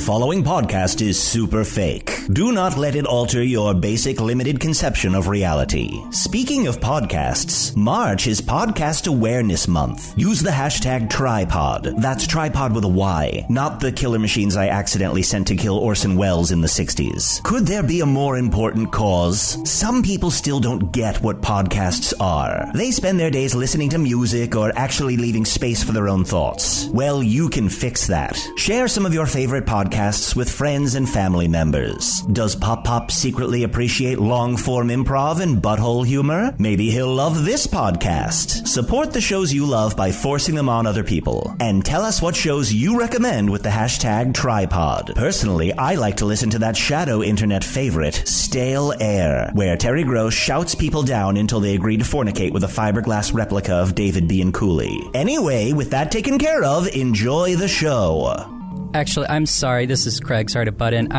following podcast is super fake. Do not let it alter your basic limited conception of reality. Speaking of podcasts, March is Podcast Awareness Month. Use the hashtag tripod. That's tripod with a Y, not the killer machines I accidentally sent to kill Orson Welles in the 60s. Could there be a more important cause? Some people still don't get what podcasts are. They spend their days listening to music or actually leaving space for their own thoughts. Well, you can fix that. Share some of your favorite podcasts with friends and family members. Does Pop Pop secretly appreciate long-form improv and butthole humor? Maybe he'll love this podcast. Support the shows you love by forcing them on other people. And tell us what shows you recommend with the hashtag tripod. Personally, I like to listen to that shadow internet favorite, Stale Air, where Terry Gross shouts people down until they agree to fornicate with a fiberglass replica of David B. and Cooley. Anyway, with that taken care of, enjoy the show. Actually, I'm sorry. This is Craig. Sorry to butt in.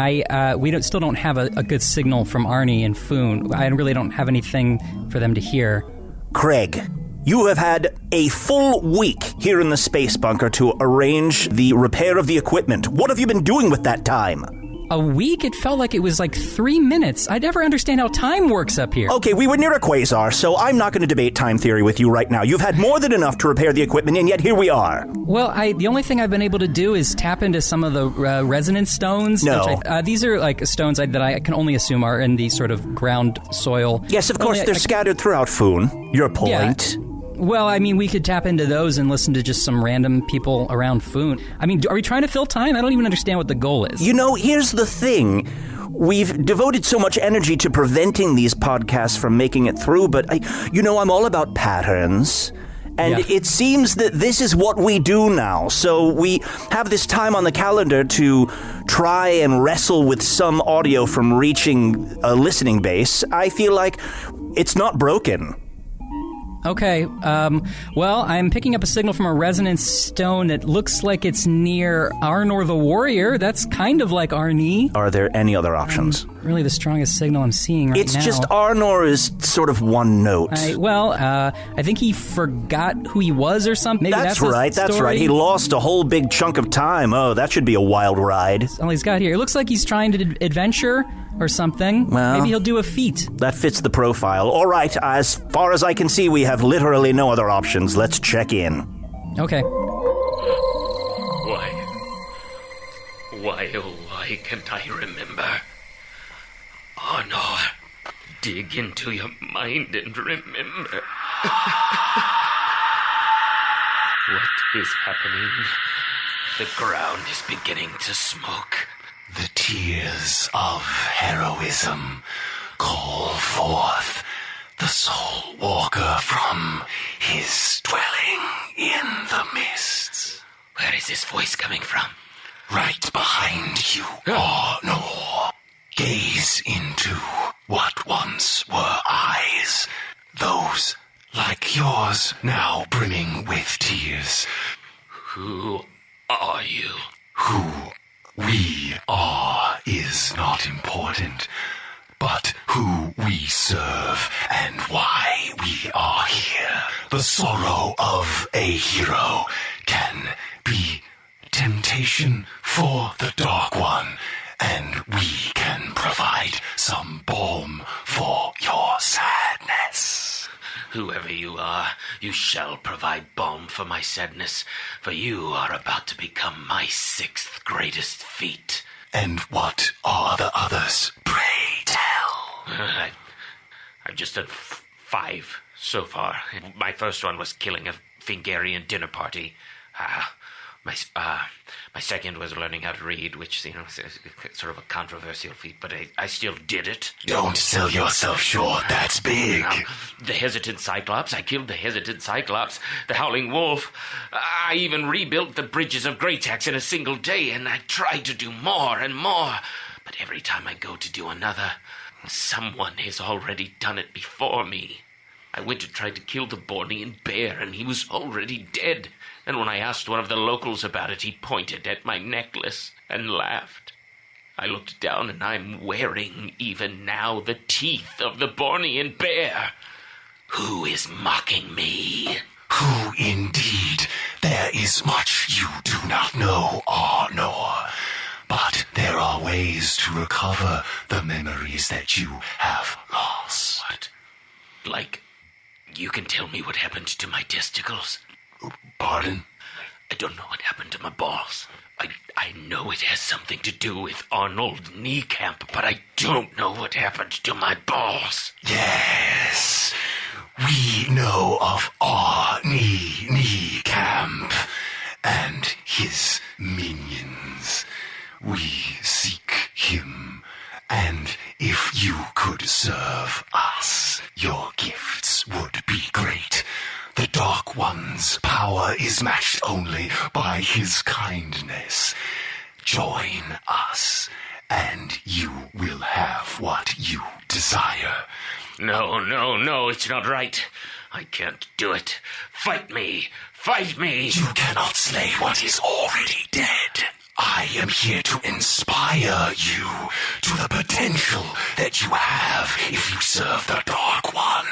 We still don't have a good signal from Arnie and Foon. I really don't have anything for them to hear. Craig, you have had a full week here in the space bunker to arrange the repair of the equipment. What have you been doing with that time? A week? It felt like it was like 3 minutes. I never understand how time works up here. Okay, we were near a quasar, so I'm not going to debate time theory with you right now. You've had more than enough to repair the equipment, and yet here we are. Well, the only thing I've been able to do is tap into some of the resonance stones. No. These are like stones that I can only assume are in the sort of ground soil. Yes, of course, they're scattered throughout Foon. Your point. Yeah. Well, I mean, we could tap into those and listen to just some random people around Foon. I mean, are we trying to fill time? I don't even understand what the goal is. You know, here's the thing. We've devoted so much energy to preventing these podcasts from making it through, but, I'm all about patterns. And It seems that this is what we do now. So we have this time on the calendar to try and wrestle with some audio from reaching a listening base. I feel like it's not broken. Okay, well, I'm picking up a signal from a resonance stone that looks like it's near Arnor the Warrior. That's kind of like Arnie. Are there any other options? Really the strongest signal I'm seeing right now. It's just Arnor is sort of one note. I think he forgot who he was or something. Maybe that's right, that's right. He lost a whole big chunk of time. Oh, that should be a wild ride. That's all he's got here. It looks like he's trying to adventure or something. Well, maybe he'll do a feat. That fits the profile. All right, as far as I can see, we have literally no other options. Let's check in. Okay. Why can't I remember? Arnor, dig into your mind and remember. What is happening? The ground is beginning to smoke. The tears of heroism call forth the soul walker from his dwelling in the mists. Where is this voice coming from? Right behind you, Arnor. Gaze into what once were eyes. Those like yours now brimming with tears. Who are you? Who we are is not important, but who we serve and why we are here. The sorrow of a hero can be temptation for the Dark One, and we can provide some balm for your sadness. Whoever you are, you shall provide balm for my sadness, for you are about to become my 6th greatest feat. And what are the others, pray tell? I've just done 5 so far. My first one was killing a Fingarian dinner party. My second was learning how to read, which, is sort of a controversial feat, but I still did it. Don't sell yourself short, that's big. The hesitant Cyclops, I killed the hesitant Cyclops. The Howling Wolf, I even rebuilt the bridges of Greytax in a single day, and I tried to do more and more. But every time I go to do another, someone has already done it before me. I went to try to kill the Bornean bear, and he was already dead. And when I asked one of the locals about it, he pointed at my necklace and laughed. I looked down, and I'm wearing, even now, the teeth of the Bornean bear. Who is mocking me? Who indeed? There is much you do not know, Arnor. but there are ways to recover the memories that you have lost. What? Like, you can tell me what happened to my testicles? Pardon? I don't know what happened to my balls. I know it has something to do with Arnold Niekamp, but I don't know what happened to my balls. Yes, we know of Arnie Niekamp and his minions. We seek him, and if you could serve us, your gifts would be great. The Dark One's power is matched only by his kindness. Join us, and you will have what you desire. No, it's not right. I can't do it. Fight me! Fight me! You cannot slay what is already dead. I am here to inspire you to the potential that you have if you serve the Dark One.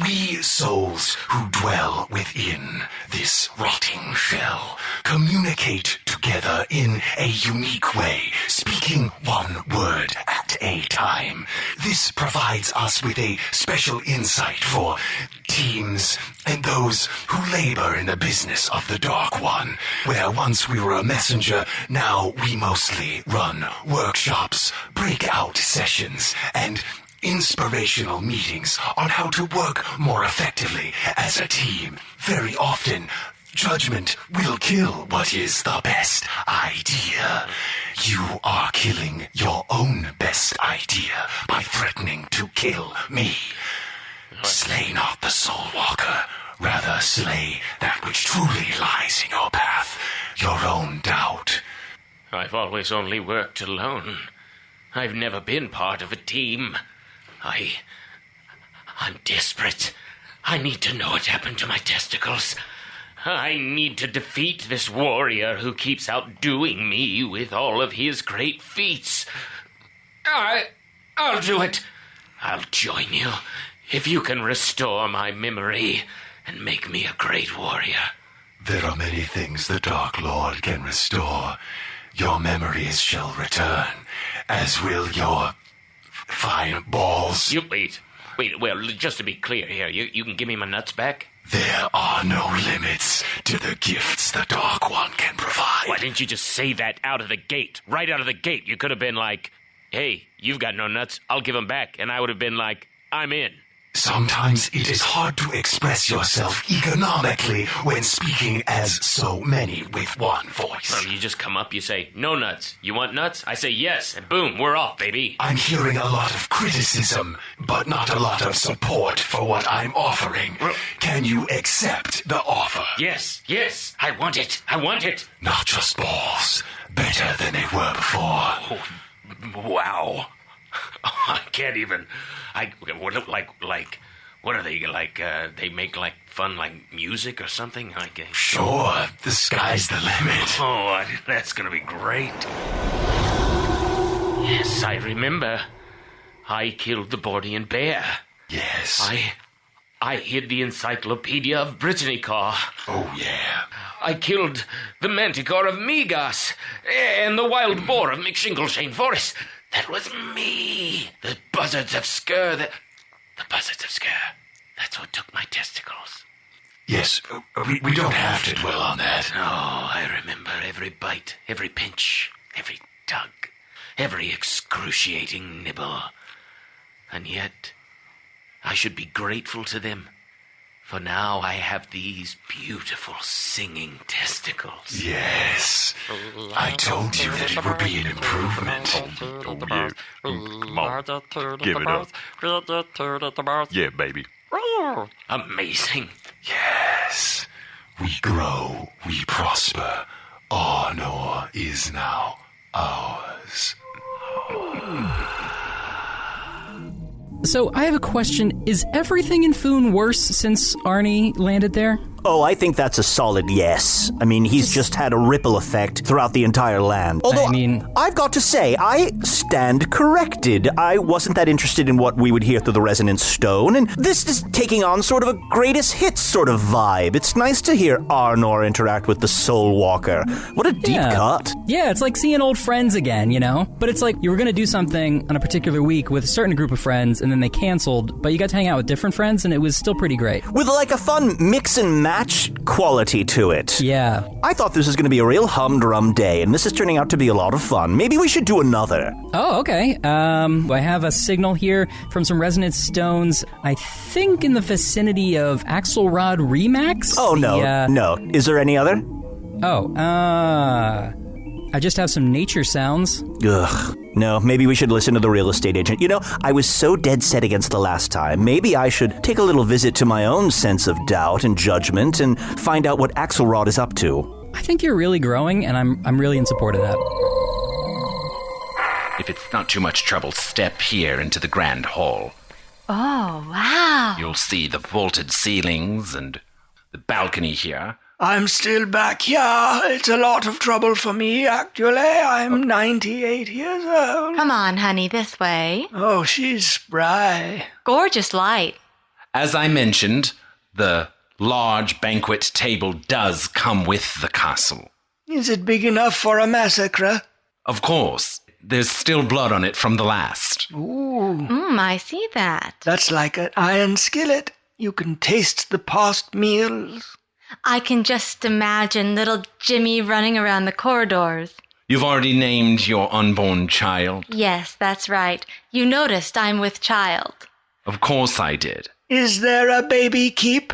We souls who dwell within this rotting shell communicate together in a unique way, speaking one word at a time. This provides us with a special insight for teams and those who labor in the business of the Dark One, where once we were a messenger, now we mostly run workshops, breakout sessions, and inspirational meetings on how to work more effectively as a team. Very often, judgment will kill what is the best idea. You are killing your own best idea by threatening to kill me. Slay not the Soul Walker, rather slay that which truly lies in your path, your own doubt. I've always only worked alone. I've never been part of a team. I'm desperate. I need to know what happened to my testicles. I need to defeat this warrior who keeps outdoing me with all of his great feats. I'll do it. I'll join you if you can restore my memory and make me a great warrior. There are many things the Dark Lord can restore. Your memories shall return, as will your fine balls. You wait, well, just to be clear here, you can give me my nuts back? There are no limits to the gifts the Dark One can provide. Why didn't you just say that out of the gate? Right out of the gate, you could have been like, hey, you've got no nuts, I'll give them back. And I would have been like, I'm in. Sometimes it is hard to express yourself economically when speaking as so many with one voice. Well, you just come up, you say, no nuts. You want nuts? I say yes, and boom, we're off, baby. I'm hearing a lot of criticism, but not a lot of support for what I'm offering. Can you accept the offer? Yes, I want it. Not just balls, better than they were before. Oh, wow. I can't even. What are they like? They make like fun like music or something. Sure, the sky's the limit. Oh, that's gonna be great. Yes, I remember. I killed the Bordean bear. Yes. I hid the Encyclopedia of Britannicar. Oh yeah. I killed the Manticore of Migas and the wild boar of McShingleshane Forest. That was me. The buzzards of Sker. The buzzards of Sker. That's what took my testicles. Yes, we don't have to dwell on that. No, I remember every bite, every pinch, every tug, every excruciating nibble. And yet, I should be grateful to them. For now I have these beautiful singing testicles. Yes. I told you that it would be an improvement. Oh, yeah. Come on. Give it up. Yeah, baby. Amazing. Yes. We grow, we prosper. Arnor is now ours. So I have a question. Is everything in Foon worse since Arnie landed there? Oh, I think that's a solid yes. I mean, he's just had a ripple effect throughout the entire land. Although, I've got to say, I stand corrected. I wasn't that interested in what we would hear through the resonant stone, and this is taking on sort of a greatest hits sort of vibe. It's nice to hear Arnor interact with the Soul Walker. What a deep cut. Yeah, it's like seeing old friends again, you know? But it's like you were going to do something on a particular week with a certain group of friends, and then they canceled, but you got to hang out with different friends, and it was still pretty great. With like a fun mix and match quality to it. Yeah. I thought this was going to be a real humdrum day, and this is turning out to be a lot of fun. Maybe we should do another. Oh, okay. I have a signal here from some resonant stones, I think in the vicinity of Axelrod ReMax? Oh, no. Is there any other? I just have some nature sounds. Ugh. No, maybe we should listen to the real estate agent. You know, I was so dead set against the last time. Maybe I should take a little visit to my own sense of doubt and judgment and find out what Axelrod is up to. I think you're really growing, and I'm really in support of that. If it's not too much trouble, step here into the grand hall. Oh, wow. You'll see the vaulted ceilings and the balcony here. I'm still back here. It's a lot of trouble for me, actually. I'm 98 years old. Come on, honey, this way. Oh, she's spry. Gorgeous light. As I mentioned, the large banquet table does come with the castle. Is it big enough for a massacre? Of course. There's still blood on it from the last. Ooh. I see that. That's like an iron skillet. You can taste the past meals. I can just imagine little Jimmy running around the corridors. You've already named your unborn child? Yes, that's right. You noticed I'm with child. Of course I did. Is there a baby keep?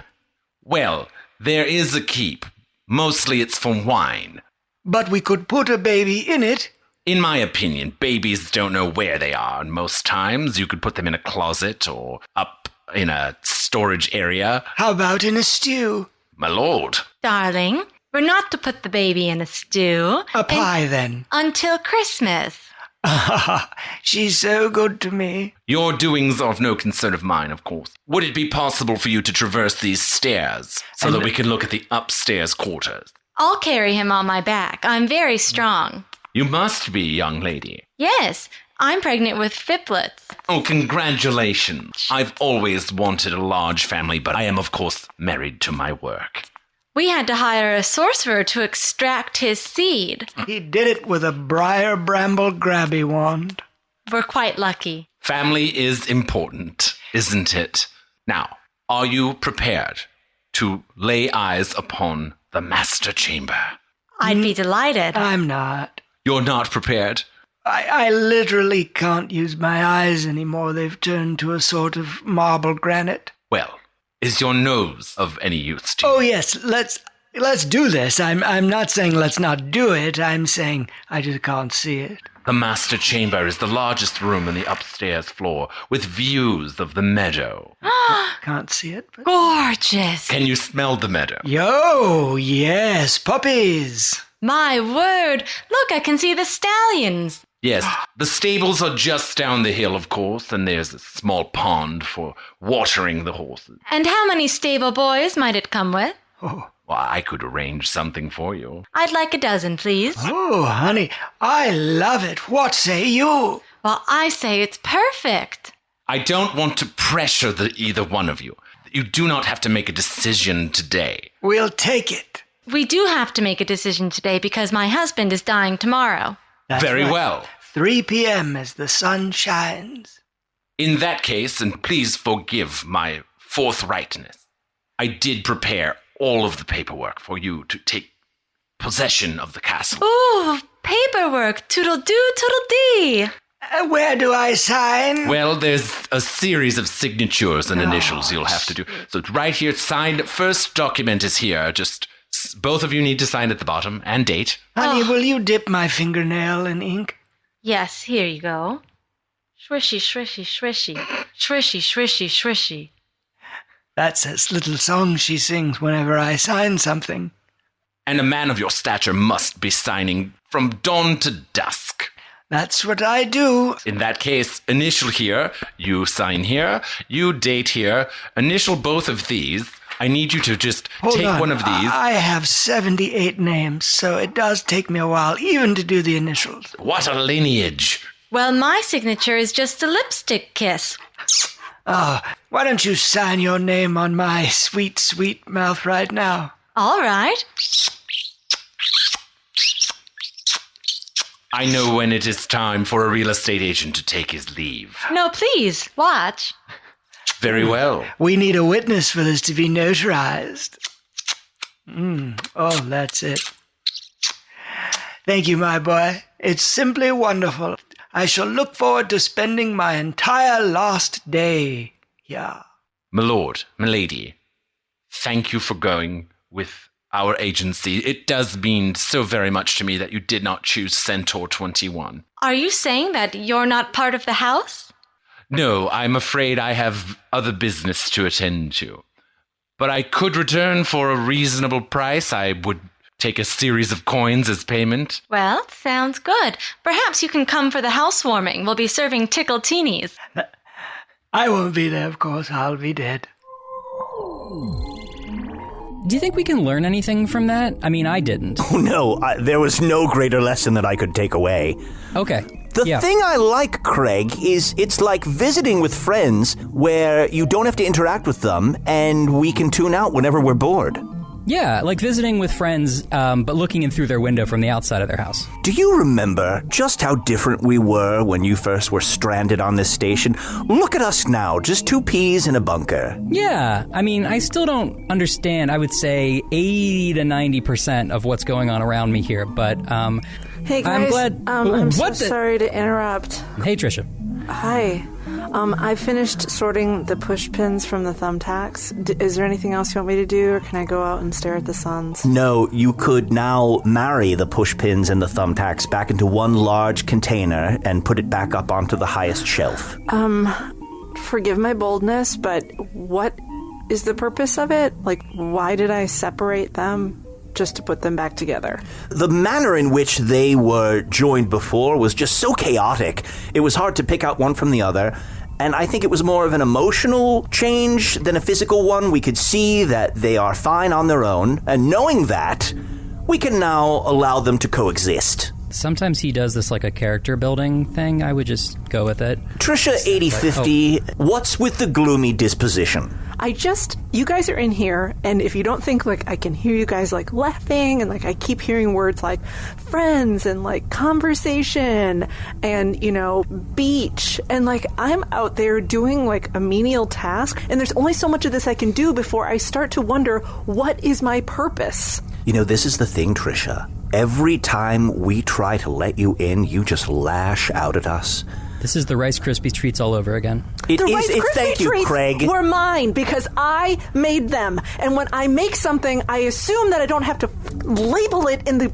Well, there is a keep. Mostly it's for wine. But we could put a baby in it. In my opinion, babies don't know where they are, and most times you could put them in a closet or up in a storage area. How about in a stew? My lord. Darling, we're not to put the baby in a stew. A pie, then. Until Christmas. She's so good to me. Your doings are of no concern of mine, of course. Would it be possible for you to traverse these stairs so that we can look at the upstairs quarters? I'll carry him on my back. I'm very strong. You must be, young lady. Yes, I'm pregnant with triplets. Oh, congratulations. I've always wanted a large family, but I am, of course, married to my work. We had to hire a sorcerer to extract his seed. He did it with a briar bramble grabby wand. We're quite lucky. Family is important, isn't it? Now, are you prepared to lay eyes upon the master chamber? I'd be delighted. I'm not. You're not prepared? I literally can't use my eyes anymore. They've turned to a sort of marble granite. Well, is your nose of any use to you? Oh, yes, let's do this. I'm not saying let's not do it. I'm saying I just can't see it. The master chamber is the largest room in the upstairs floor, with views of the meadow. Can't see it, but... Gorgeous. Can you smell the meadow? Yo, yes, puppies. My word. Look, I can see the stallions. Yes, the stables are just down the hill, of course, and there's a small pond for watering the horses. And how many stable boys might it come with? Oh. Well, I could arrange something for you. I'd like a dozen, please. Oh, honey, I love it. What say you? Well, I say it's perfect. I don't want to pressure either one of you. You do not have to make a decision today. We'll take it. We do have to make a decision today because my husband is dying tomorrow. That's Very right. well. 3 p.m. as the sun shines. In that case, and please forgive my forthrightness, I did prepare all of the paperwork for you to take possession of the castle. Ooh, paperwork. Toodle-doo, toodle-dee. Where do I sign? Well, there's a series of signatures and initials you'll have to do. So right here, sign. First document is here. Just both of you need to sign at the bottom and date. Honey, will you dip my fingernail in ink? Yes, here you go. Swishy, swishy, swishy. Swishy, swishy, swishy. That's a little song she sings whenever I sign something. And a man of your stature must be signing from dawn to dusk. That's what I do. In that case, initial here, you sign here, you date here, initial both of these, I need you to just Hold take on. one of these. I have 78 names, so it does take me a while even to do the initials. What a lineage. Well, my signature is just a lipstick kiss. Oh, why don't you sign your name on my sweet, sweet mouth right now? All right. I know when it is time for a real estate agent to take his leave. No, please, watch. Very well. We need a witness for this to be notarized. Oh, that's it. Thank you, my boy. It's simply wonderful. I shall look forward to spending my entire last day here. My lord, my lady, thank you for going with our agency. It does mean so very much to me that you did not choose Centaur 21. Are you saying that you're not part of the house? No, I'm afraid I have other business to attend to. But I could return for a reasonable price. I would take a series of coins as payment. Well, sounds good. Perhaps you can come for the housewarming. We'll be serving tickle-teenies. I won't be there, of course. I'll be dead. Do you think we can learn anything from that? I mean, I didn't. Oh, no, there was no greater lesson that I could take away. Okay. The thing I like, Craig, is it's like visiting with friends where you don't have to interact with them and we can tune out whenever we're bored. Yeah, like visiting with friends, but looking in through their window from the outside of their house. Do you remember just how different we were when you first were stranded on this station? Look at us now, just two peas in a bunker. Yeah, I mean, I still don't understand, I would say, 80 to 90% of what's going on around me here, but, Hey guys, I'm glad... I'm so sorry to interrupt. Hey, Tricia. Hi. I finished sorting the push pins from the thumbtacks. Is there anything else you want me to do, or can I go out and stare at the suns? No, you could now marry the push pins and the thumbtacks back into one large container and put it back up onto the highest shelf. Forgive my boldness, but what is the purpose of it? Like, why did I separate them? Just to put them back together. The manner in which they were joined before was just so chaotic. It was hard to pick out one from the other. And I think it was more of an emotional change than a physical one. We could see that they are fine on their own. And knowing that, we can now allow them to coexist. Sometimes he does this like a character building thing. I would just go with it. Tricia 8050, what's with the gloomy disposition? You guys are in here, and if you don't think, like, I can hear you guys, like, laughing, and, like, I keep hearing words like friends, and, like, conversation, and, you know, beach, and, like, I'm out there doing, like, a menial task, and there's only so much of this I can do before I start to wonder, what is my purpose? You know, this is the thing, Tricia. Every time we try to let you in, you just lash out at us. This is the Rice Krispie treats all over again. The Rice Krispie treats Craig. were mine because I made them. And when I make something, I assume that I don't have to label it in the...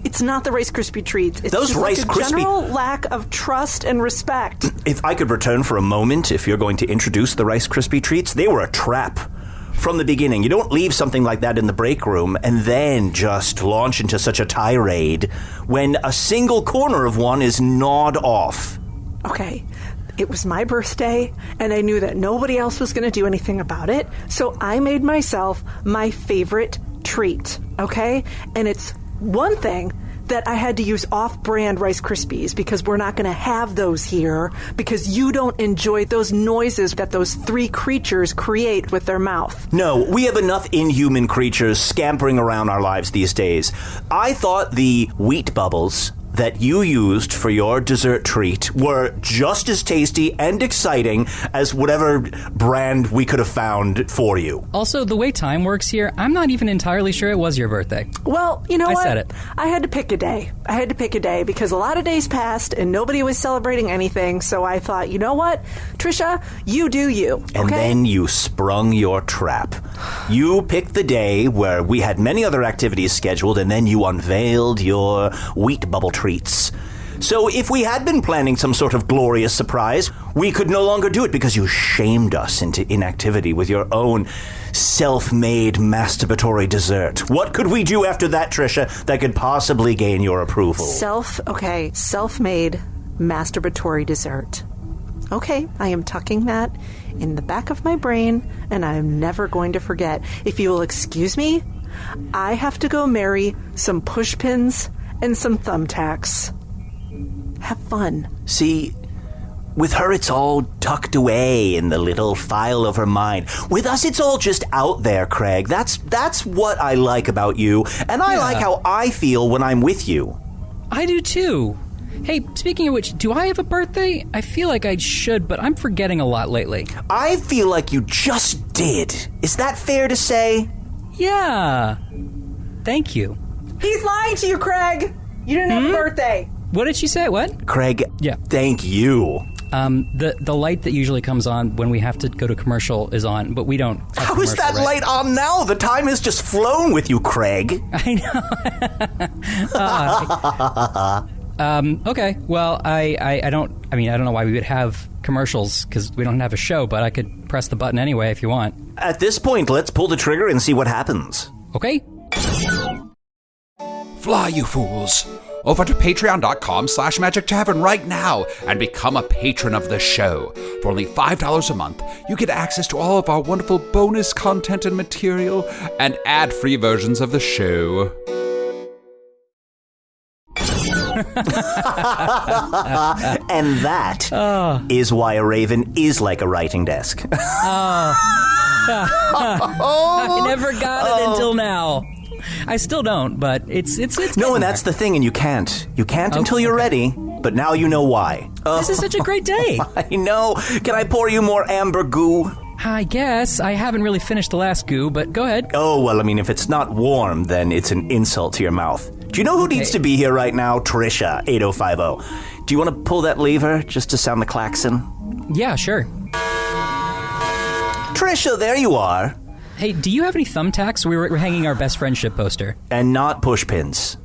It's not the Rice Krispie treats. It's Those just Rice like a Krispie... general lack of trust and respect. If I could return for a moment, if you're going to introduce the Rice Krispie treats, they were a trap. From the beginning. You don't leave something like that in the break room and then just launch into such a tirade when a single corner of one is gnawed off. Okay, it was my birthday, and I knew that nobody else was going to do anything about it, so I made myself my favorite treat, okay? And it's one thing that I had to use off-brand Rice Krispies because we're not going to have those here because you don't enjoy those noises that those three creatures create with their mouth. No, we have enough inhuman creatures scampering around our lives these days. I thought the wheat bubbles that you used for your dessert treat were just as tasty and exciting as whatever brand we could have found for you. Also, the way time works here, I'm not even entirely sure it was your birthday. Well, you know what? I said it. I had to pick a day. Because a lot of days passed and nobody was celebrating anything, so I thought, you know what? Tricia, you do you, okay? And then you sprung your trap. You picked the day where we had many other activities scheduled, and then you unveiled your wheat bubble treats. So if we had been planning some sort of glorious surprise, we could no longer do it because you shamed us into inactivity with your own self-made masturbatory dessert. What could we do after that, Tricia, that could possibly gain your approval? Self-made masturbatory dessert. Okay, I am tucking that in the back of my brain, and I am never going to forget. If you will excuse me, I have to go marry some pushpins and some thumbtacks. Have fun. See, with her it's all tucked away in the little file of her mind. With us it's all just out there, Craig. That's what I like about you, and I like how I feel when I'm with you. I do too. Hey, speaking of which, do I have a birthday? I feel like I should, but I'm forgetting a lot lately. I feel like you just did. Is that fair to say? Yeah. Thank you. He's lying to you, Craig. You didn't have a birthday. What did she say? What? Craig, Yeah. Thank you. The light that usually comes on when we have to go to commercial is on, but we don't have How is that light on now? The time has just flown with you, Craig. I know. Okay. Well, I don't know why we would have commercials because we don't have a show, but I could press the button anyway if you want. At this point, let's pull the trigger and see what happens. Okay. Fly, you fools! Over to patreon.com/Magic Tavern right now and become a patron of the show. For only $5 a month, you get access to all of our wonderful bonus content and material and ad-free versions of the show. And that is why a raven is like a writing desk. I never got it until now. I still don't, but it's No, and that's the thing, and you can't until you're ready. But now you know why. This is such a great day. I know. Can I pour you more amber goo? I guess. I haven't really finished the last goo, but go ahead. Oh, well, I mean, if it's not warm, then it's an insult to your mouth. Do you know who needs to be here right now? Tricia, 8050. Do you want to pull that lever just to sound the klaxon? Yeah, sure. Tricia, there you are. Hey, do you have any thumbtacks? We're hanging our best friendship poster. And not pushpins.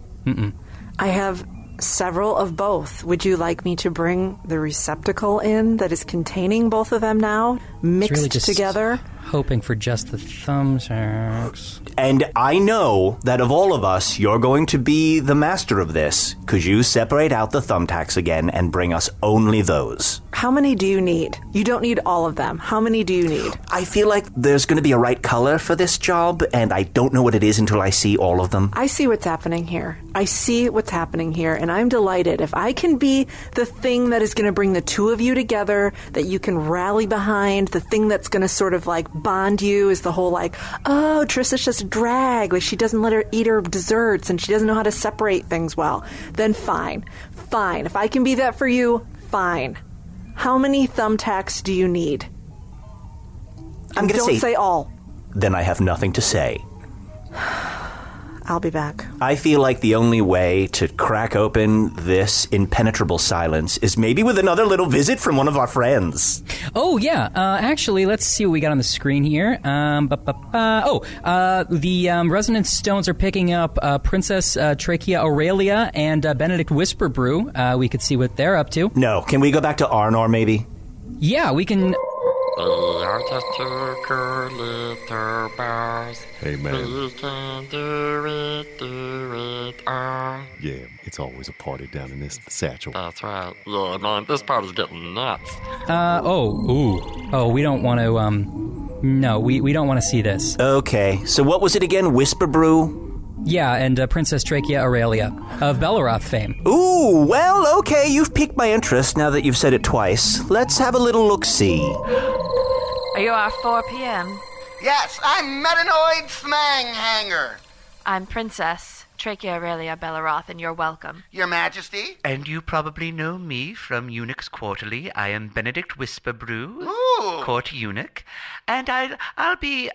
I have several of both. Would you like me to bring the receptacle in that is containing both of them now, mixed really just together? Hoping for just the thumbtacks. And I know that of all of us, you're going to be the master of this. Could you separate out the thumbtacks again and bring us only those? How many do you need? You don't need all of them. How many do you need? I feel like there's going to be a right color for this job, and I don't know what it is until I see all of them. I see what's happening here. And I'm delighted. If I can be the thing that is going to bring the two of you together, that you can rally behind, the thing that's going to sort of like bond you is the whole like, oh, Tricia's just a drag. Like she doesn't let her eat her desserts and she doesn't know how to separate things well. Then fine. If I can be that for you, fine. How many thumbtacks do you need? I'm going to say... Don't say all. Then I have nothing to say. I'll be back. I feel like the only way to crack open this impenetrable silence is maybe with another little visit from one of our friends. Oh, yeah. Actually, let's see what we got on the screen here. The Resonance Stones are picking up Princess Trachea-Aurelia and Benedict Whisperbrew. We could see what they're up to. No. Can we go back to Arnor, maybe? Yeah, we can... Hey, man. We can do it. Yeah, it's always a party down in this satchel. That's right. Yeah, man, this party's getting nuts. we don't want to, no, we don't want to see this. Okay, so what was it again? Whisperbrew? Yeah, and Princess Trachea-Aurelia of Belaroth fame. Ooh, well, okay, you've piqued my interest now that you've said it twice. Let's have a little look-see. Are you our 4 p.m.? Yes, I'm Metanoid Smanghanger. I'm Princess Trachea-Aurelia Belaroth, and you're welcome. Your Majesty? And you probably know me from Eunuch's Quarterly. I am Benedict Whisperbrew, Ooh. Court Eunuch, and I'll be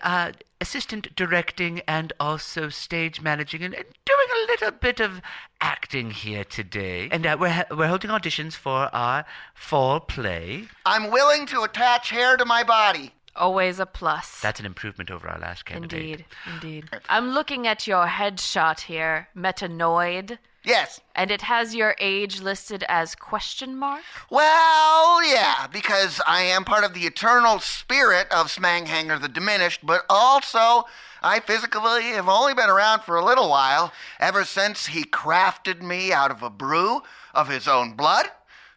assistant directing and also stage managing and doing a little bit of acting here today. And we're holding auditions for our fall play. I'm willing to attach hair to my body. Always a plus. That's an improvement over our last candidate. Indeed. I'm looking at your headshot here, Metanoid. Yes. And it has your age listed as question mark? Well, yeah, because I am part of the eternal spirit of Smanghanger the Diminished, but also I physically have only been around for a little while, ever since he crafted me out of a brew of his own blood,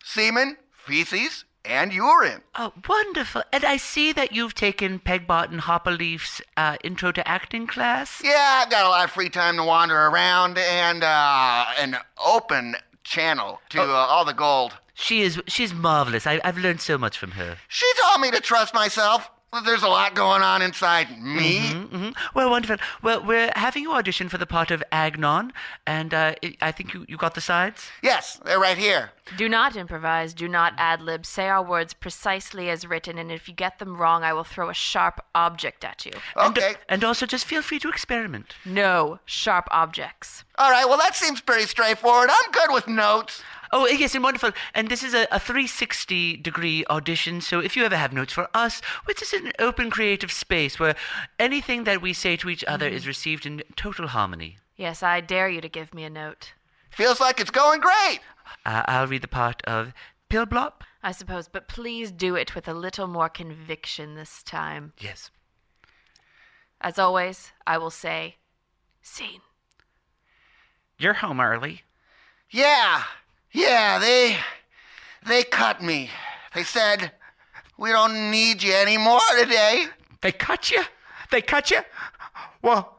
semen, feces, and Jorin. Oh, wonderful. And I see that you've taken Pegbot and Hopperleaf's intro to acting class. Yeah, I've got a lot of free time to wander around and an open channel to all the gold. She's marvelous. I've learned so much from her. She taught me to trust myself. There's a lot going on inside me. Well, wonderful. Well, we're having you audition for the part of Agnon, and I think you got the sides? Yes, they're right here. Do not improvise. Do not ad-lib. Say our words precisely as written, and if you get them wrong, I will throw a sharp object at you. Okay. And also just feel free to experiment. No sharp objects. All right, well, that seems pretty straightforward. I'm good with notes. Oh, yes, and wonderful. And this is a 360-degree audition, so if you ever have notes for us, which is an open creative space where anything that we say to each other is received in total harmony. Yes, I dare you to give me a note. Feels like it's going great. I'll read the part of Pillblop. I suppose, but please do it with a little more conviction this time. Yes. As always, I will say, scene. You're home early. Yeah, they cut me. They said, we don't need you anymore today. They cut you? Well,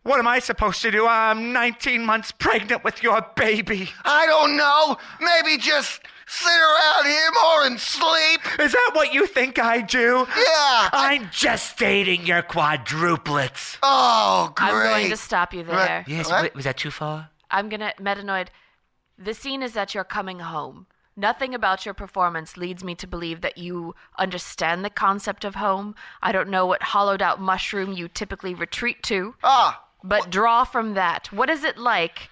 what am I supposed to do? I'm 19 months pregnant with your baby. I don't know. Maybe just sit around here more and sleep. Is that what you think I do? Yeah. I'm gestating your quadruplets. Oh, great. I'm going to stop you there. Yes, was that too far? Metanoid, the scene is that you're coming home. Nothing about your performance leads me to believe that you understand the concept of home. I don't know what hollowed-out mushroom you typically retreat to. But draw from that. What is it like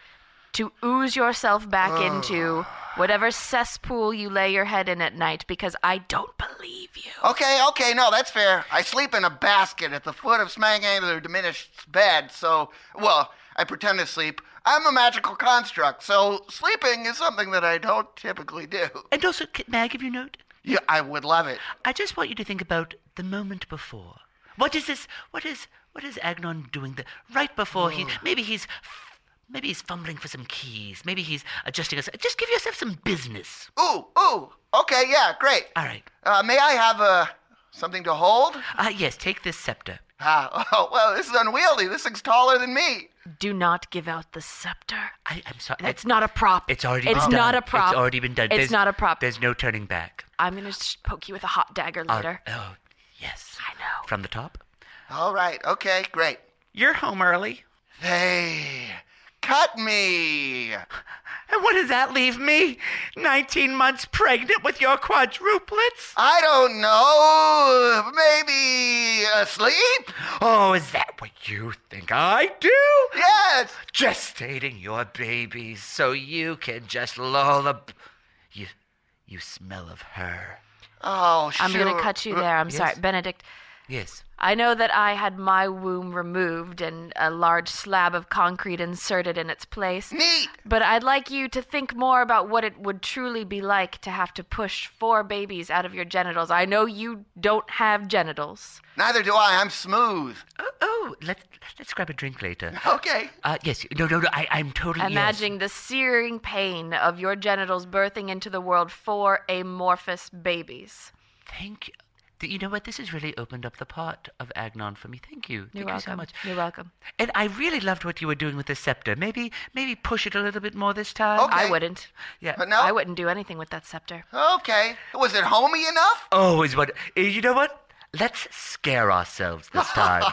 to ooze yourself back into whatever cesspool you lay your head in at night? Because I don't believe you. Okay, no, that's fair. I sleep in a basket at the foot of Smanghanger the Diminished's bed, so, well, I pretend to sleep. I'm a magical construct, so sleeping is something that I don't typically do. And also, may I give you a note? Yeah, I would love it. I just want you to think about the moment before. What is this? What is Agnon doing right before maybe he's fumbling for some keys. Maybe he's adjusting us. Just give yourself some business. Ooh. Okay, yeah, great. All right. May I have something to hold? Yes, take this scepter. Well, this is unwieldy. This thing's taller than me. Do not give out the scepter. I'm sorry. It's not a prop. It's already been done. It's not a prop. It's already been done. It's not a prop. There's no turning back. I'm going to poke you with a hot dagger later. Oh, yes. I know. From the top? All right, okay, great. You're home early. They cut me. And what does that leave me? 19 months pregnant with your quadruplets? I don't know. Maybe asleep? Oh, is that what you think I do? Yes. Gestating your babies so you can just lull you smell of her. Oh, sure. I'm going to cut you there. I'm sorry. Benedict. Yes. I know that I had my womb removed and a large slab of concrete inserted in its place. Neat! But I'd like you to think more about what it would truly be like to have to push 4 babies out of your genitals. I know you don't have genitals. Neither do I. I'm smooth. Oh, let's grab a drink later. Okay. Yes. No. I'm totally... Imagining the searing pain of your genitals birthing into the world 4 amorphous babies. Thank you. You know what? This has really opened up the part of Agnon for me. Thank you. You're Thank welcome. you so much. You're welcome. And I really loved what you were doing with the scepter. Maybe push it a little bit more this time. Okay. I wouldn't. Yeah. But no? I wouldn't do anything with that scepter. Okay. Was it homey enough? Always what? You know what? Let's scare ourselves this time.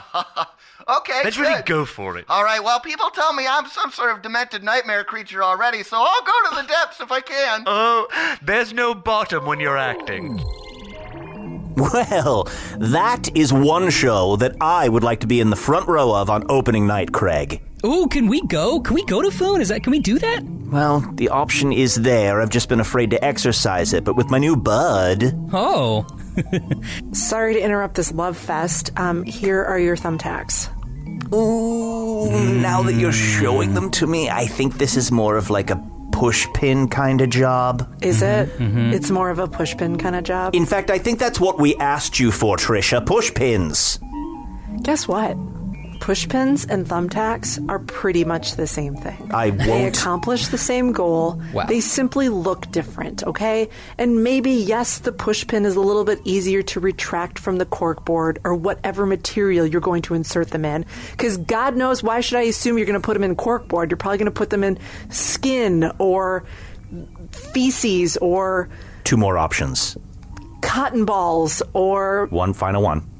Okay, Let's good. really go for it. All right, well, people tell me I'm some sort of demented nightmare creature already, so I'll go to the depths if I can. Oh, there's no bottom when you're acting. Well, that is one show that I would like to be in the front row of on opening night, Craig. Ooh, can we go? Can we go to Foon? Can we do that? Well, the option is there. I've just been afraid to exercise it, but with my new bud... Oh. Sorry to interrupt this love fest. Here are your thumbtacks. Ooh, now that you're showing them to me, I think this is more of like a push-pin kind of job. Is it? Mm-hmm. It's more of a push-pin kind of job? In fact, I think that's what we asked you for, Tricia. Push-pins. Guess what? Pushpins and thumbtacks are pretty much the same thing. I won't. They accomplish the same goal. Wow. They simply look different, okay? And maybe, yes, the pushpin is a little bit easier to retract from the corkboard or whatever material you're going to insert them in. Because God knows, why should I assume you're going to put them in corkboard? You're probably going to put them in skin or feces or... 2 more options. Cotton balls or... One final one.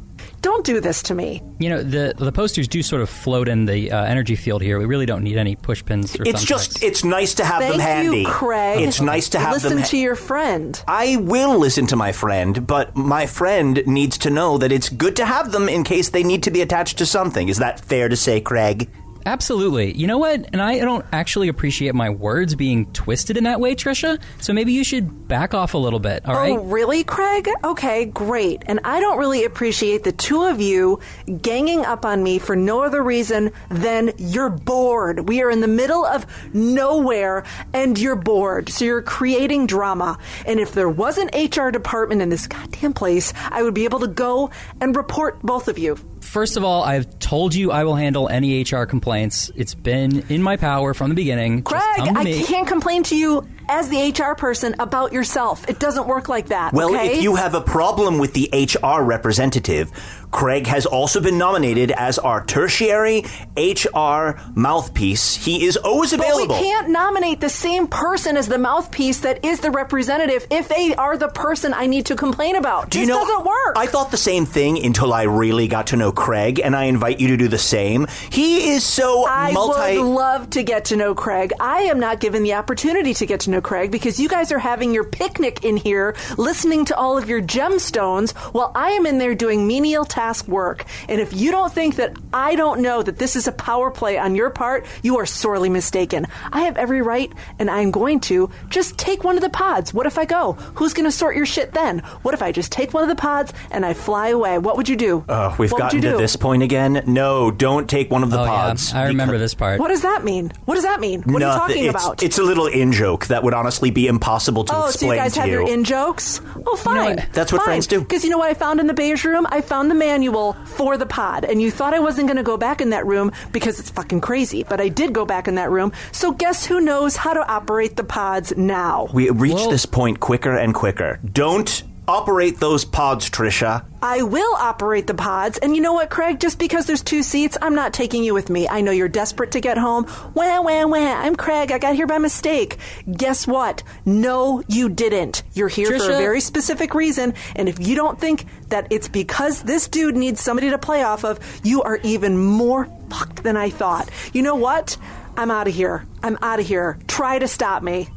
Don't do this to me. You know, the posters do sort of float in the energy field here. We really don't need any pushpins or thumbtacks. It's nice to have them handy. Thank you, Craig. It's nice to have them Listen to your friend. I will listen to my friend, but my friend needs to know that it's good to have them in case they need to be attached to something. Is that fair to say, Craig? Absolutely. You know what? And I don't actually appreciate my words being twisted in that way, Tricia. So maybe you should back off a little bit, all right? Oh, really, Craig? Okay, great. And I don't really appreciate the two of you ganging up on me for no other reason than you're bored. We are in the middle of nowhere, and you're bored. So you're creating drama. And if there was an HR department in this goddamn place, I would be able to go and report both of you. First of all, I've told you I will handle any HR complaints. It's been in my power from the beginning. Craig, I can't complain to you as the HR person about yourself. It doesn't work like that, Well, okay? if you have a problem with the HR representative, Craig has also been nominated as our tertiary HR mouthpiece. He is always available. But we can't nominate the same person as the mouthpiece that is the representative if they are the person I need to complain about. This doesn't work. I thought the same thing until I really got to know Craig, and I invite you to do the same. He is so I would love to get to know Craig. I am not given the opportunity to get to know Craig because you guys are having your picnic in here listening to all of your gemstones while I am in there doing menial task work. And if you don't think that I don't know that this is a power play on your part, you are sorely mistaken. I have every right, and I'm going to just take one of the pods. What if I go? Who's going to sort your shit then? What if I just take one of the pods and I fly away? What would you do? We've gotten to this point again. No, don't take one of the pods. Yeah, I remember this part. What does that mean? What does that mean? What are you talking about? It's a little in-joke that would honestly be impossible to explain to you. Oh, so you guys have your in-jokes? Oh, fine. That's what friends do. Because you know what I found in the beige room? I found the manual for the pod. And you thought I wasn't going to go back in that room because it's fucking crazy. But I did go back in that room. So guess who knows how to operate the pods now? We reach this point quicker and quicker. Don't operate those pods, Tricia. I will operate the pods. And you know what, Craig? Just because there's 2 seats, I'm not taking you with me. I know you're desperate to get home. Wah, wah, wah. I'm Craig. I got here by mistake. Guess what? No, you didn't. You're here for a very specific reason. And if you don't think that it's because this dude needs somebody to play off of, you are even more fucked than I thought. You know what? I'm out of here. I'm out of here. Try to stop me.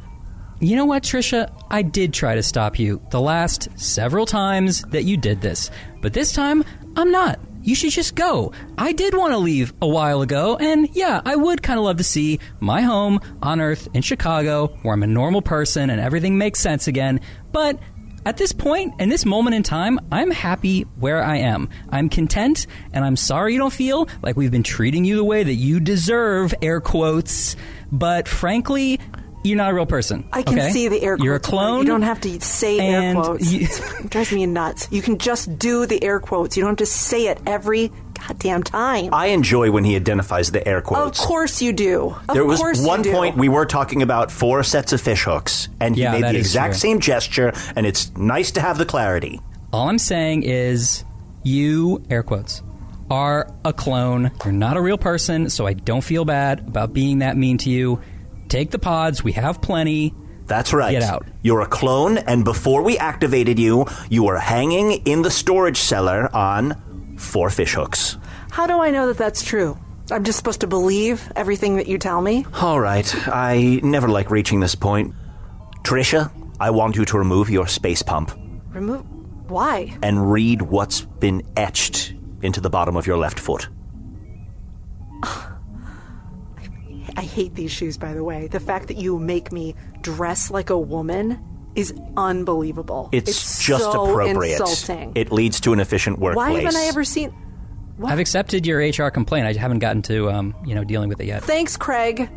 You know what, Tricia? I did try to stop you the last several times that you did this. But this time, I'm not. You should just go. I did want to leave a while ago, and yeah, I would kind of love to see my home on Earth in Chicago, where I'm a normal person and everything makes sense again. But at this point, in this moment in time, I'm happy where I am. I'm content, and I'm sorry you don't feel like we've been treating you the way that you deserve, air quotes. But frankly, you're not a real person. I can see the air quotes. You're a clone. You don't have to say air quotes. It drives me nuts. You can just do the air quotes. You don't have to say it every goddamn time. I enjoy when he identifies the air quotes. Of course you do. There was one point we were talking about 4 sets of fish hooks, and he made the exact same gesture, and it's nice to have the clarity. All I'm saying is you, air quotes, are a clone. You're not a real person, so I don't feel bad about being that mean to you. Take the pods. We have plenty. That's right. Get out. You're a clone, and before we activated you, you were hanging in the storage cellar on 4 fish hooks. How do I know that that's true? I'm just supposed to believe everything that you tell me? All right. I never like reaching this point. Tricia, I want you to remove your space pump. Remove? Why? And read what's been etched into the bottom of your left foot. I hate these shoes, by the way. The fact that you make me dress like a woman is unbelievable. It's just so appropriate. Insulting. It leads to an efficient workplace. Why haven't I ever seen... What? I've accepted your HR complaint. I haven't gotten to, dealing with it yet. Thanks, Craig.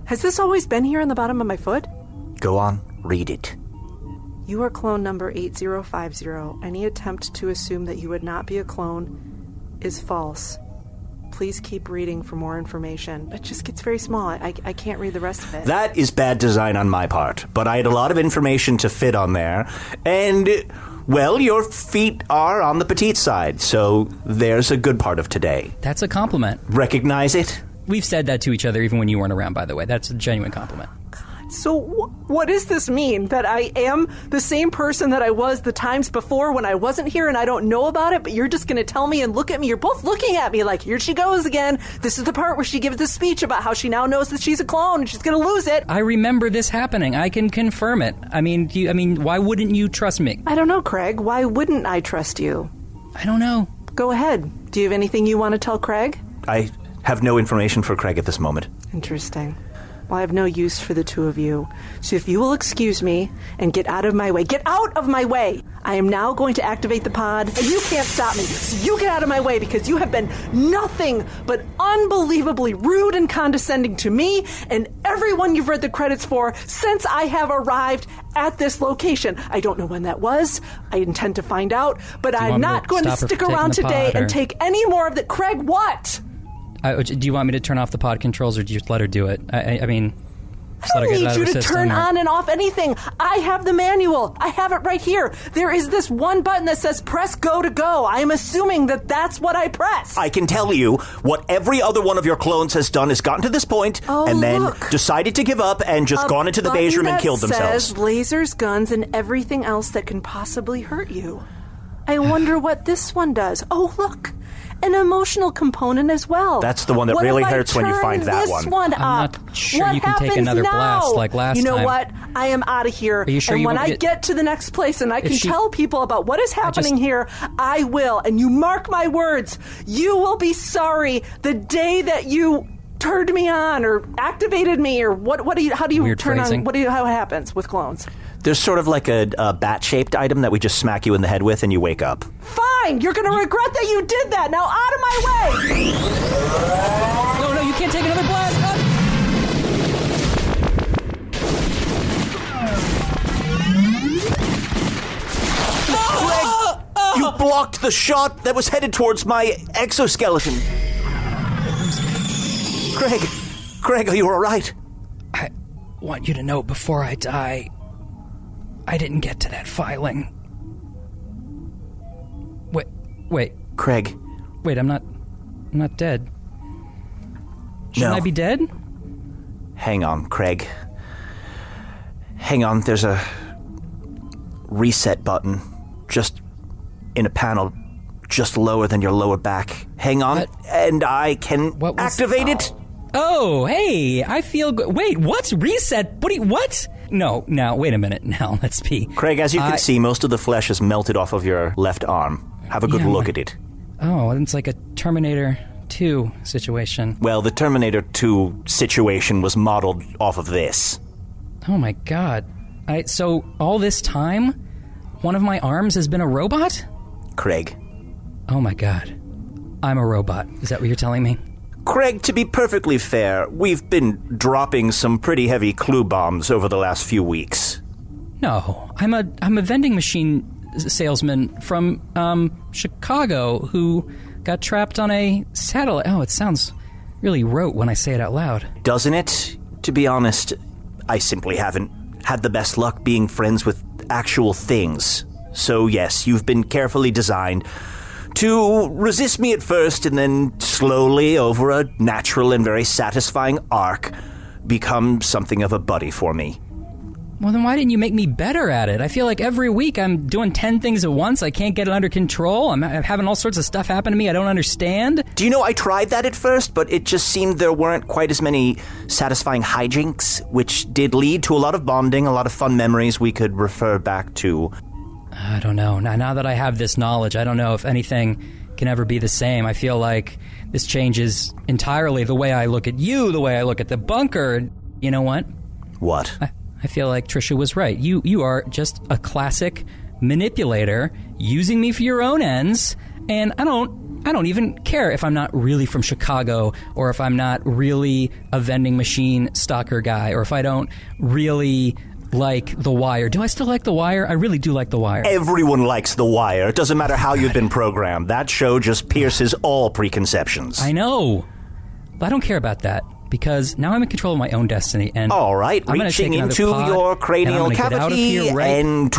Has this always been here on the bottom of my foot? Go on, read it. You are clone number 8050. Any attempt to assume that you would not be a clone is false. please keep reading for more information. It just gets very small. I can't read the rest of it. That is bad design on my part, but I had a lot of information to fit on there, and, well, your feet are on the petite side, so there's a good part of today. That's a compliment. Recognize it? We've said that to each other even when you weren't around, by the way. That's a genuine compliment. So what does this mean? That I am the same person that I was the times before when I wasn't here and I don't know about it, but you're just going to tell me and look at me? You're both looking at me like, here she goes again. This is the part where she gives the speech about how she now knows that she's a clone and she's going to lose it. I remember this happening. I can confirm it. I mean, why wouldn't you trust me? I don't know, Craig. Why wouldn't I trust you? I don't know. Go ahead. Do you have anything you want to tell Craig? I have no information for Craig at this moment. Interesting. Well, I have no use for the two of you. So if you will excuse me and get out of my way. Get out of my way! I am now going to activate the pod, and you can't stop me. So you get out of my way because you have been nothing but unbelievably rude and condescending to me and everyone you've read the credits for since I have arrived at this location. I don't know when that was. I intend to find out, but I'm not going to stick around today and take any more of the... Craig, what? Do you want me to turn off the pod controls, or do you just let her do it? I mean, just I let her don't get it out need of you the to system, turn or... on and off anything. I have the manual. I have it right here. There is this one button that says press go to go. I am assuming that that's what I press. I can tell you what every other one of your clones has done is gotten to this point and then decided to give up and just gone into the beige room and killed themselves. Says lasers, guns, and everything else that can possibly hurt you. I wonder what this one does. Oh, look. An emotional component as well. That's the one that really hurts when you find that one. I'm not sure you can take another blast like last time. You know what? I am out of here. Are you sure and you when won't I get to the next place and I can tell people about what is happening here, I will. And you mark my words, you will be sorry the day that you turned me on or activated me or how do you Weird turn phrasing. on? How it happens with clones? There's sort of like a bat-shaped item that we just smack you in the head with and you wake up. Fine! You're going to regret that you did that! Now out of my way! No, you can't take another blast! Greg, you blocked the shot that was headed towards my exoskeleton. Greg, are you all right? I want you to know before I die, I didn't get to that filing. Wait. Craig. Wait, I'm not dead. Shouldn't I be dead? Hang on, Craig. Hang on, there's a reset button just in a panel just lower than your lower back. Hang on, and I can activate it. Oh, hey, I feel good. Wait, what's reset? What? No, now, wait a minute. Now, let's be... Craig, as you can see, most of the flesh is melted off of your left arm. Have a good look at it. Oh, it's like a Terminator 2 situation. Well, the Terminator 2 situation was modeled off of this. Oh my god. So, all this time, one of my arms has been a robot? Craig. Oh my god. I'm a robot. Is that what you're telling me? Craig, to be perfectly fair, we've been dropping some pretty heavy clue bombs over the last few weeks. No, I'm a vending machine salesman from Chicago who got trapped on a satellite. Oh, it sounds really rote when I say it out loud. Doesn't it? To be honest, I simply haven't had the best luck being friends with actual things. So yes, you've been carefully designed to resist me at first and then slowly, over a natural and very satisfying arc, become something of a buddy for me. Well, then why didn't you make me better at it? I feel like every week I'm doing 10 things at once. I can't get it under control. I'm having all sorts of stuff happen to me I don't understand. Do you know, I tried that at first, but it just seemed there weren't quite as many satisfying hijinks, which did lead to a lot of bonding, a lot of fun memories we could refer back to. I don't know. Now that I have this knowledge, I don't know if anything can ever be the same. I feel like this changes entirely the way I look at you, the way I look at the bunker. You know what? What? I feel like Tricia was right. You are just a classic manipulator using me for your own ends, and I don't even care if I'm not really from Chicago, or if I'm not really a vending machine stalker guy, or if I don't really like The Wire. Do I still like The Wire? I really do like The Wire. Everyone likes The Wire. It doesn't matter how you've been programmed. That show just pierces all preconceptions. I know. But I don't care about that, because now I'm in control of my own destiny. And all right, I'm reaching into your cranial cavity and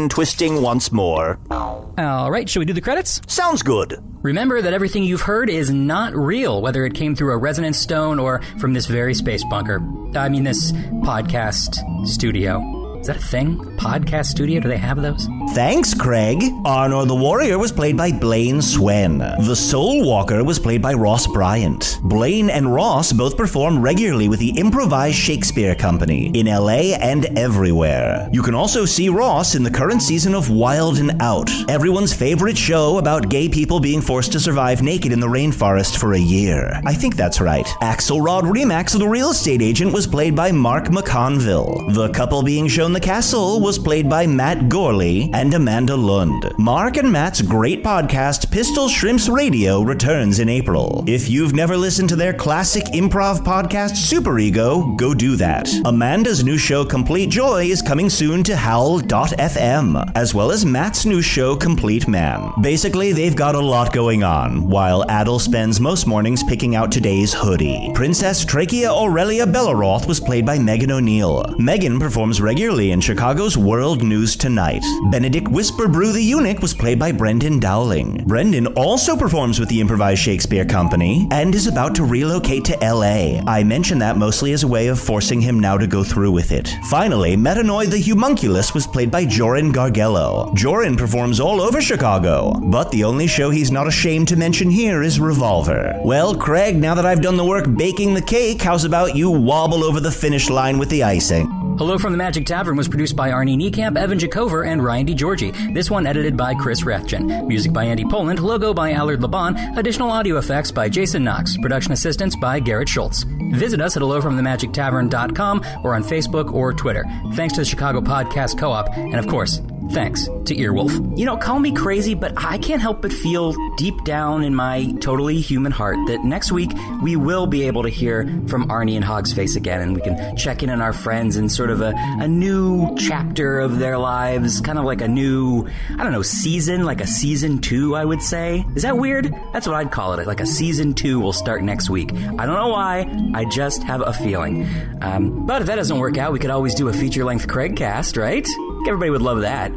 twisting once more. All right, should we do the credits? Sounds good. Remember that everything you've heard is not real, whether it came through a resonance stone or from this very space bunker. I mean, this podcast studio. Is that a thing? Podcast studio? Do they have those? Thanks, Craig. Arnor the Warrior was played by Blaine Swen. The Soul Walker was played by Ross Bryant. Blaine and Ross both perform regularly with the Improvised Shakespeare Company in LA and everywhere. You can also see Ross in the current season of Wild and Out, everyone's favorite show about gay people being forced to survive naked in the rainforest for a year. I think that's right. Axelrod ReMax, the real estate agent, was played by Mark McConville. The couple being shown the castle was played by Matt Gourley and Amanda Lund. Mark and Matt's great podcast, Pistol Shrimps Radio, returns in April. If you've never listened to their classic improv podcast, Super Ego, go do that. Amanda's new show, Complete Joy, is coming soon to Howl.fm, as well as Matt's new show, Complete Man. Basically, they've got a lot going on, while Adel spends most mornings picking out today's hoodie. Princess Trachea-Aurelia Belaroth was played by Megan O'Neill. Megan performs regularly in Chicago's World News Tonight. Benedict Whisperbrew the Eunuch was played by Brendan Dowling. Brendan also performs with the Improvised Shakespeare Company and is about to relocate to LA. I mention that mostly as a way of forcing him now to go through with it. Finally, Metanoid the Homunculus was played by Jorin Garguilo. Jorin performs all over Chicago, but the only show he's not ashamed to mention here is Revolver. Well, Craig, now that I've done the work baking the cake, how's about you wobble over the finish line with the icing? Hello from the Magic Tavern was produced by Arnie, Niekamp, Evan Jacover, and Ryan DiGiorgi. This one edited by Chris Rathjen. Music by Andy Poland. Logo by Allard Laban. Additional audio effects by Jason Knox. Production assistance by Garrett Schultz. Visit us at hellofromthemagictavern.com or on Facebook or Twitter. Thanks to the Chicago Podcast Co-op, and of course, thanks to Earwolf. You know, call me crazy, but I can't help but feel deep down in my totally human heart that next week we will be able to hear from Arnie and Hogsface again, and we can check in on our friends in sort of a new chapter of their lives, kind of like a new, I don't know, season, like a season 2, I would say. Is that weird? That's what I'd call it. Like a season 2 will start next week. I don't know why. I just have a feeling. But if that doesn't work out, we could always do a feature-length Craig cast, right? Everybody would love that.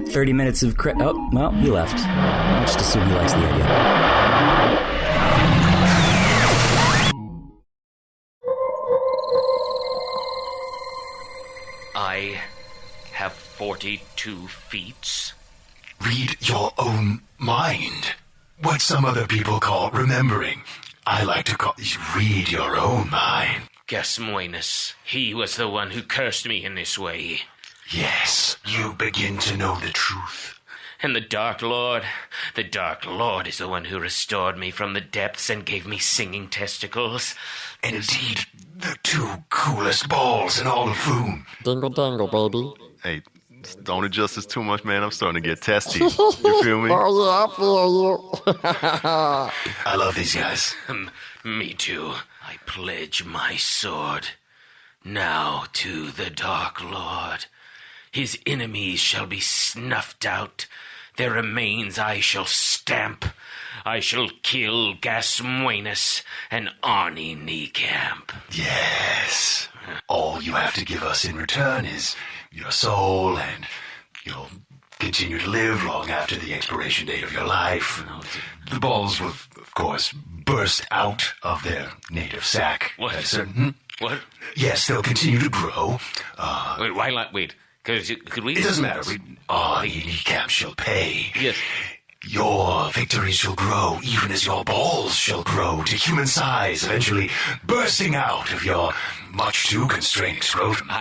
30 minutes of Craig. Oh, well, he left. I'll just assume he likes the idea. I have 42 feet. Read your own mind. What some other people call remembering. I like to call read your own mind. Gasmoenus, he was the one who cursed me in this way. Yes, you begin to know the truth. And the Dark Lord is the one who restored me from the depths and gave me singing testicles. And indeed, the 2 coolest balls in all of Foon. Dingle dangle, baby. Hey, don't adjust this too much, man. I'm starting to get testy. You feel me? Oh, yeah, I feel you. I love these guys. Me too. I pledge my sword now to the Dark Lord. His enemies shall be snuffed out. Their remains I shall stamp. I shall kill Gasmoenus and Arnie Niekamp. Yes. All you have to give us in return is your soul, and you'll continue to live long after the expiration date of your life. The balls will, of course, burst out of their native sac. What? What? Yes, they'll continue to grow. Wait, why not? Wait. Could we? It doesn't matter. Arnie Niekamp shall pay. Yes. Your victories shall grow, even as your balls shall grow to human size, eventually bursting out of your much too constrained scrotum.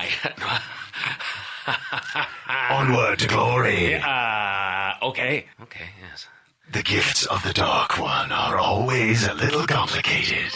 Onward to glory. Okay, yes. The gifts of the Dark One are always a little complicated.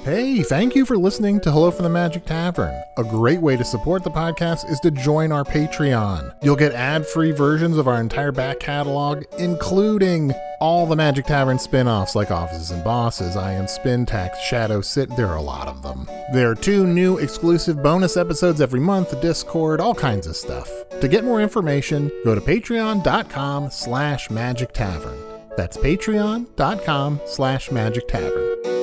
Hey, thank you for listening to Hello from the Magic Tavern. A great way to support the podcast is to join our Patreon. You'll get ad-free versions of our entire back catalog, including all the Magic Tavern spin-offs like Offices and Bosses, Ion Spin, Tax, Shadow, Sit. There are a lot of them. There are 2 new exclusive bonus episodes every month, Discord, all kinds of stuff. To get more information, go to patreon.com/Magic Tavern. That's patreon.com/Magic Tavern.